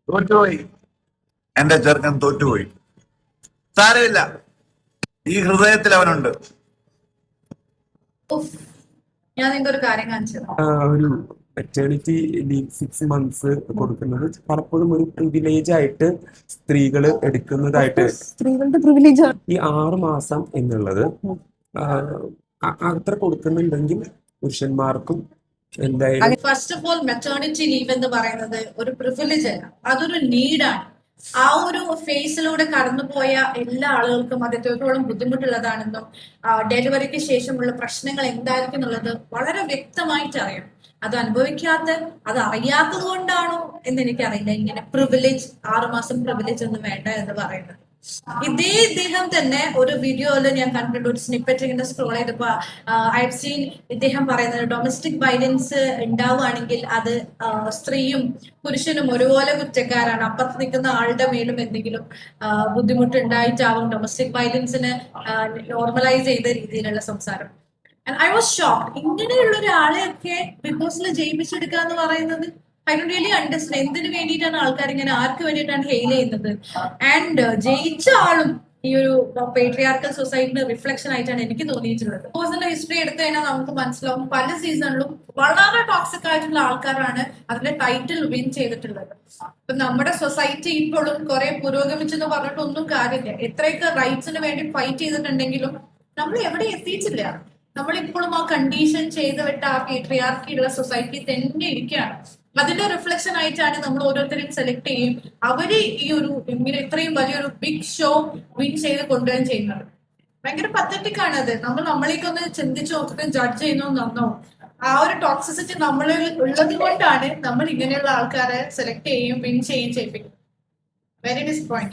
തോറ്റുപോയി. എന്റെ ചെറുക്കൻ തോറ്റുപോയി. സാരമില്ല, ഈ ഹൃദയത്തിൽ അവനുണ്ട്. ഞാൻ നിങ്ങൾക്ക് ഒരു കാര്യം കാണിച്ചത്, ഒരു മെറ്റേണിറ്റി ലീവ് 6 months കൊടുക്കുന്നത് പലപ്പോഴും ഒരു പ്രിവിലേജ് ആയിട്ട് സ്ത്രീകൾ എടുക്കുന്നതായിട്ട്, സ്ത്രീകളുടെ പ്രിവിലേജ് ഈ 6 മാസം എന്നുള്ളത് അത്ര കൊടുക്കുന്നുണ്ടെങ്കിൽ പുരുഷന്മാർക്കും എന്തായാലും. First of all maternity leave എന്ന് പറയുന്നത് ഒരു പ്രിവിലേജ് അല്ല, അതൊരു നീഡാണ്. ആ ഒരു ഫേസിലൂടെ കടന്നുപോയ എല്ലാ ആളുകൾക്കും അത് എത്രത്തോളം ബുദ്ധിമുട്ടുള്ളതാണെന്നും ഡെലിവറിക്ക് ശേഷമുള്ള പ്രശ്നങ്ങൾ എന്തായിരിക്കും എന്നുള്ളത് വളരെ വ്യക്തമായിട്ട് അറിയാം. അത് അനുഭവിക്കാത്ത, അത് അറിയാത്തത് കൊണ്ടാണോ എന്ന് എനിക്കറിയില്ല ഇങ്ങനെ പ്രിവിലേജ് 6 മാസം പ്രിവിലേജ് ഒന്നും വേണ്ട എന്ന് പറയുന്നത്. ഇദ്ദേഹം തന്നെ ഒരു വീഡിയോയില് ഞാൻ കണ്ടിട്ടുണ്ട്, ഒരു സ്നിപ്പറ്റ് ഇങ്ങനെ സ്ക്രോൾ ചെയ്തപ്പോ ഐ ഹവ് സീൻ ഇദ്ദേഹം പറയുന്നത് ഡൊമസ്റ്റിക് വയലൻസ് ഉണ്ടാവുകയാണെങ്കിൽ അത് സ്ത്രീയും പുരുഷനും ഒരുപോലെ കുറ്റക്കാരാണ്. അപ്പുറത്ത് നിൽക്കുന്ന ആളുടെ മേലും എന്തെങ്കിലും ബുദ്ധിമുട്ടുണ്ടായിട്ടാവും ഡൊമസ്റ്റിക് വയലൻസിന് നോർമലൈസ് ചെയ്ത രീതിയിലുള്ള സംസാരം. I was shocked. ഇങ്ങനെയുള്ള ഒരാളെയൊക്കെ ബിഗ് ബോസിൽ ജയിപ്പിച്ചെടുക്കുക എന്ന് പറയുന്നത് ഐ ഡോണ്ട് റിയലി അണ്ടർസ്റ്റാൻഡ്. എന്തിനു വേണ്ടിയിട്ടാണ് ആൾക്കാർ ഇങ്ങനെ, ആർക്ക് വേണ്ടിയിട്ടാണ് ഹെയിൽ ചെയ്യുന്നത്? ആൻഡ് ജയിച്ച ആളും ഈ ഒരു പേട്രിയാർക്കൽ സൊസൈറ്റിന് റിഫ്ലക്ഷൻ ആയിട്ടാണ് എനിക്ക് തോന്നിയിട്ടുള്ളത്. ബിഗ് ബോസിന്റെ ഹിസ്റ്ററി എടുത്തു കഴിഞ്ഞാൽ നമുക്ക് മനസ്സിലാവും പല സീസണിലും വളരെ ടോക്സിക് ആയിട്ടുള്ള ആൾക്കാരാണ് അതിന്റെ ടൈറ്റിൽ വിൻ ചെയ്തിട്ടുള്ളത്. ഇപ്പൊ നമ്മുടെ സൊസൈറ്റി ഇപ്പോഴും കുറെ പുരോഗമിച്ചെന്ന് പറഞ്ഞിട്ടൊന്നും കാര്യമില്ല. എത്രയൊക്കെ റൈറ്റ്സിന് വേണ്ടി ഫൈറ്റ് ചെയ്തിട്ടുണ്ടെങ്കിലും നമ്മൾ എവിടെ എത്തിയിട്ടില്ല. നമ്മളിപ്പോഴും ആ കണ്ടീഷൻ ചെയ്ത് വിട്ട ആ പേട്രിയാർക്കിയുള്ള സൊസൈറ്റി തന്നെ ഇരിക്കുകയാണ്. അതിന്റെ റിഫ്ലക്ഷൻ ആയിട്ടാണ് നമ്മൾ ഓരോരുത്തരും സെലക്ട് ചെയ്യും. അവര് ഈ ഒരു ഇങ്ങനെ ഇത്രയും വലിയൊരു ബിഗ് ഷോ വിൻ ചെയ്ത് കൊണ്ടുവരാൻ ചെയ്യുന്നത് ഭയങ്കര പത്തറ്റിക് ആണ്. അത് നമ്മളേക്കൊന്ന് ചിന്തിച്ചു നോക്കിട്ട് ജഡ്ജ് ചെയ്യുന്നത് നന്നാവും. ആ ഒരു ടോക്സിസിറ്റി നമ്മളിൽ ഉള്ളത് കൊണ്ടാണ് നമ്മൾ ഇങ്ങനെയുള്ള ആൾക്കാരെ സെലക്ട് ചെയ്യും, വിൻ ചെയ്യും ചെയ്യിപ്പിക്കും. Very disappoint.